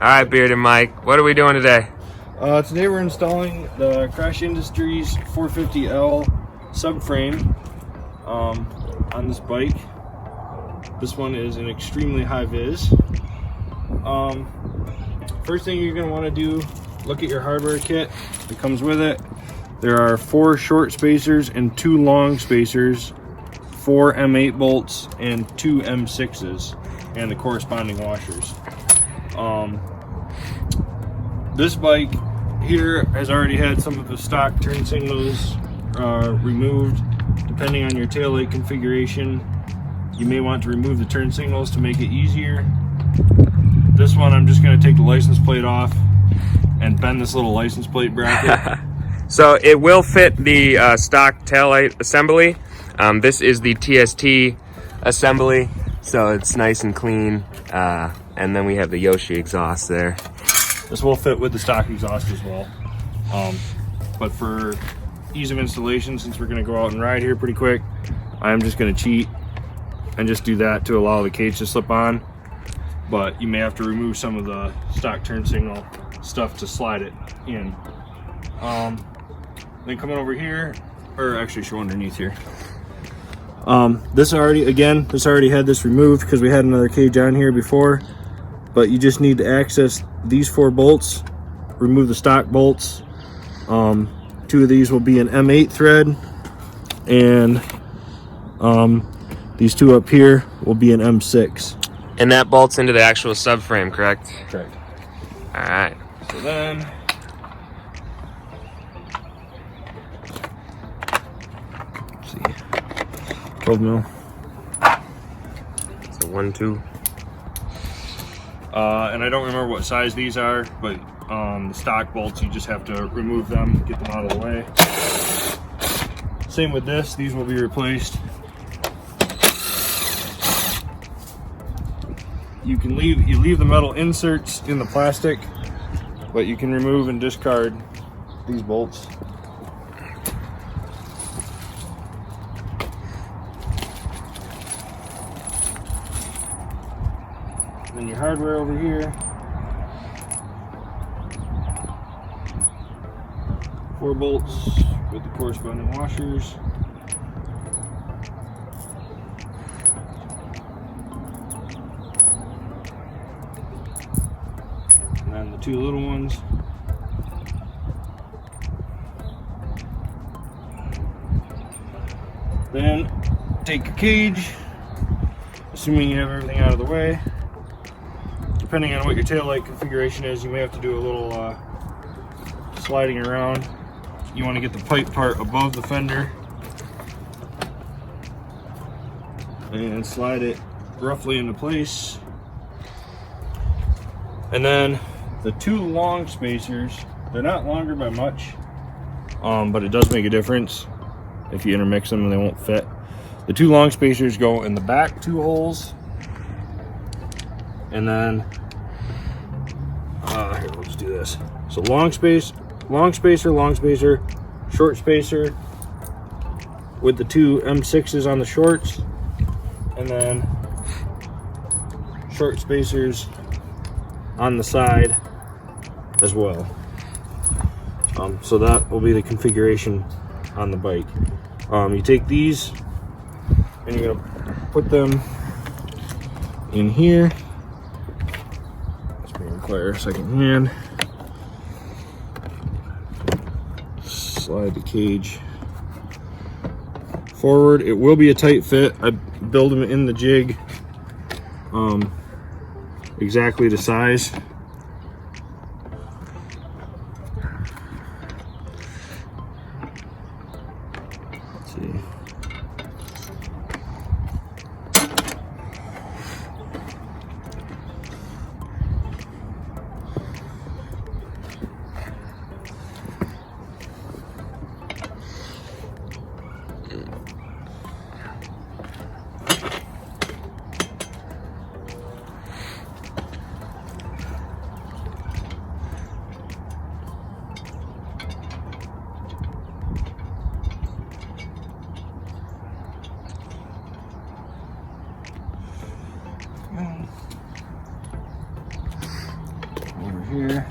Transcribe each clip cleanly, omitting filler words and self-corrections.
All right, Bearded Mike, what are we doing today? Today we're installing the Crash Industries 450L subframe on this bike. This one is an extremely high vis. First thing you're going to want to do, look at your hardware kit that comes with it. There are 4 short spacers and 2 long spacers, 4 M8 bolts and 2 M6s, and the corresponding washers. This bike here has already had some of the stock turn signals removed. Depending on your taillight configuration, you may want to remove the turn signals to make it easier. This one, I'm just going to take the license plate off and bend this little license plate bracket. So it will fit the stock taillight assembly. This is the TST assembly, so it's nice and clean. And then we have the Yoshi exhaust there. This will fit with the stock exhaust as well. But for ease of installation, since we're going to go out and ride here pretty quick, I'm just going to cheat and just do that to allow the cage to slip on. But you may have to remove some of the stock turn signal stuff to slide it in. Then coming over here, or actually show underneath here. This already had this removed because we had another cage on here before. But you just need to access these 4 bolts, remove the stock bolts. 2 of these will be an M8 thread, and these 2 up here will be an M6. And that bolts into the actual subframe, correct? Correct. All right. So then, let's see, 12 mil. So 1, 2. And I don't remember what size these are, but the stock bolts, you just have to remove them, get them out of the way. Same with this, these will be replaced. You leave the metal inserts in the plastic, but you can remove and discard these bolts. Then your hardware over here. 4 bolts with the corresponding washers. And then the 2 little ones. Then take your cage, assuming you have everything out of the way. Depending on what your taillight configuration is, you may have to do a little sliding around. You want to get the pipe part above the fender and slide it roughly into place. And then the 2 long spacers, they're not longer by much, but it does make a difference. If you intermix them, they won't fit. The 2 long spacers go in the back 2 holes, and then here, let's do this. So long spacer, short spacer with the 2 M6s on the shorts, and then short spacers on the side as well. So that will be the configuration on the bike. You take these and you're gonna put them in here. This may require a second hand. Slide the cage forward. It will be a tight fit. I build them in the jig exactly the size. Let's see. here.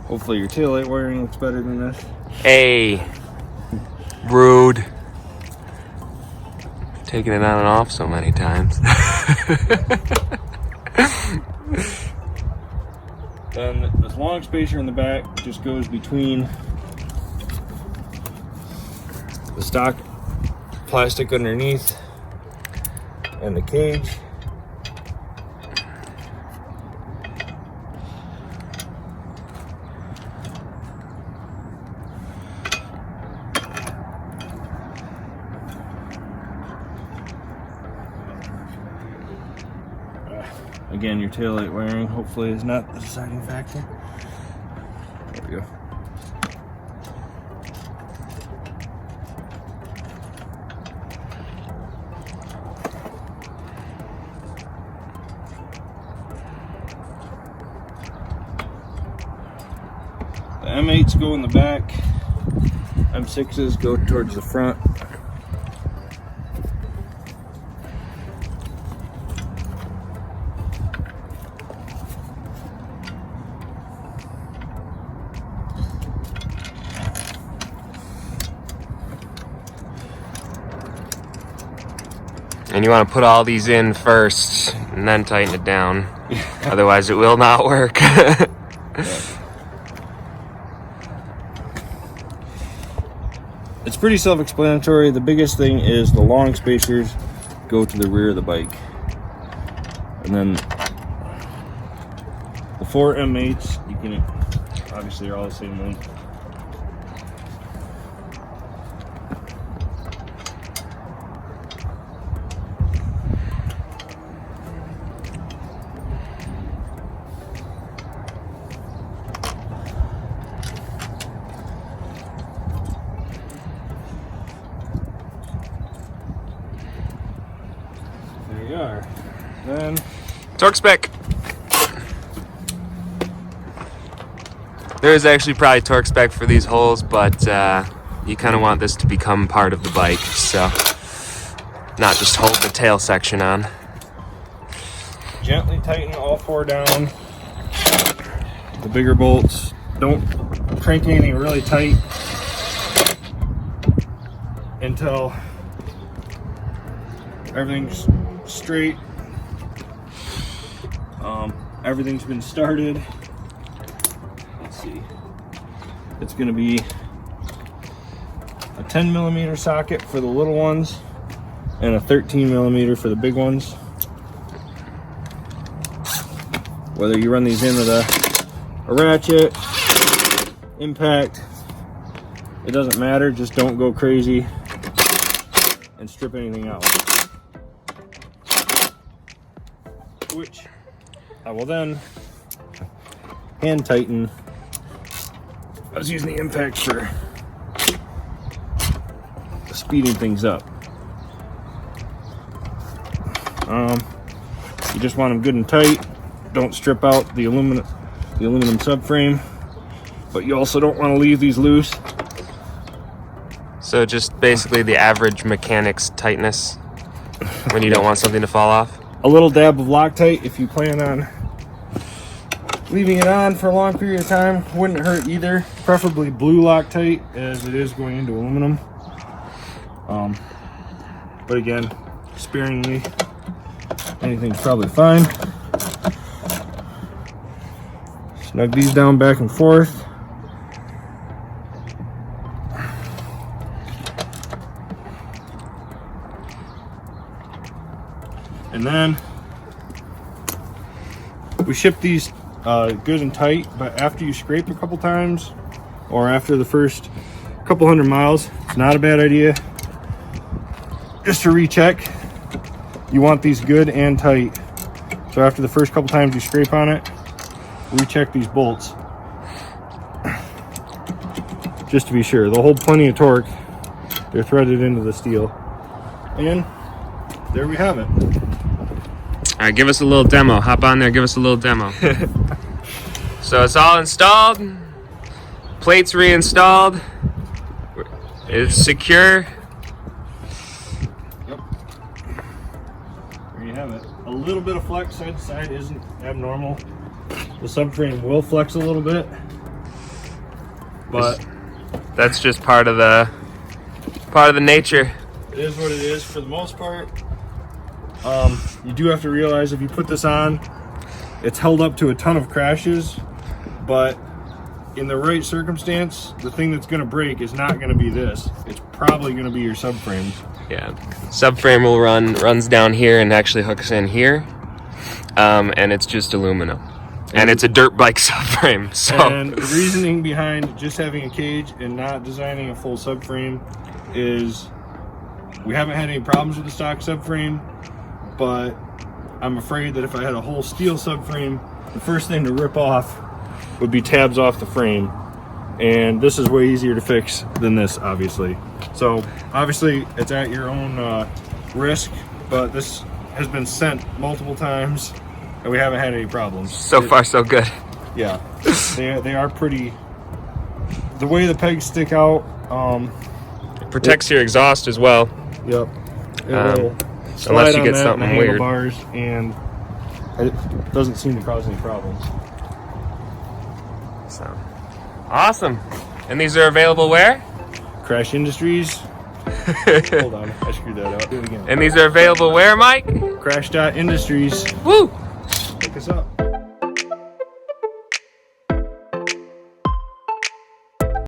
Hopefully your taillight wiring looks better than this. Hey, rude. Taking it on and off so many times. Then this long spacer in the back just goes between the stock plastic underneath and the cage. Again, your taillight wiring hopefully is not the deciding factor. There we go. The M8s go in the back, M6s go towards the front. And you want to put all these in first and then tighten it down. Otherwise it will not work. It's pretty self-explanatory. The biggest thing is the long spacers go to the rear of the bike. And then the 4 M8s, you can, obviously they're all the same length. There you are. Then Torque spec. There is actually probably torque spec for these holes, but you kind of want this to become part of the bike, so not just hold the tail section on. gently tighten all 4 down. The bigger bolts. Don't crank anything really tight until everything's straight. Everything's been started. Let's see. It's going to be a 10mm socket for the little ones and a 13mm for the big ones. Whether you run these in with a ratchet, impact, it doesn't matter. Just don't go crazy and strip anything out. Which I will then hand tighten. I was using the impact for speeding things up. You just want them good and tight. Don't strip out the aluminum subframe, but you also don't want to leave these loose. So just basically the average mechanic's tightness when you don't want something to fall off. A little dab of Loctite if you plan on leaving it on for a long period of time wouldn't hurt either. Preferably blue Loctite, as it is going into aluminum. But again, sparingly, anything's probably fine. Snug these down back and forth. And then we ship these good and tight, but after you scrape a couple times or after the first couple 100 miles, it's not a bad idea just to recheck. You want these good and tight. So after the first couple times you scrape on it, recheck these bolts just to be sure. They'll hold plenty of torque. They're threaded into the steel. And there we have it. All right, give us a little demo. Hop on there, give us a little demo. So it's all installed. Plates reinstalled. It's secure. Yep. There you have it. A little bit of flex side to side isn't abnormal. The subframe will flex a little bit, but that's just part of the nature. it is what it is for the most part. You do have to realize if you put this on, it's held up to a ton of crashes, but in the right circumstance, the thing that's going to break is not going to be this. It's probably going to be your subframe. Yeah, subframe will runs down here and actually hooks in here, and it's just aluminum, and it's a dirt bike subframe. So, and the reasoning behind just having a cage and not designing a full subframe is we haven't had any problems with the stock subframe, but I'm afraid that if I had a whole steel subframe, the first thing to rip off would be tabs off the frame, and this is way easier to fix than this, obviously. So obviously it's at your own risk, but this has been sent multiple times and we haven't had any problems. So far so good. Yeah, they are pretty, the way the pegs stick out, It protects your exhaust as well. yep, it will Unless you on get that something and the weird. handlebars, and it doesn't seem to cause any problems. So awesome. And these are available where? Crash Industries. Hold on, I screwed that up. Do it again. And these are available where, Mike? Crash Industries. Woo! Pick us up.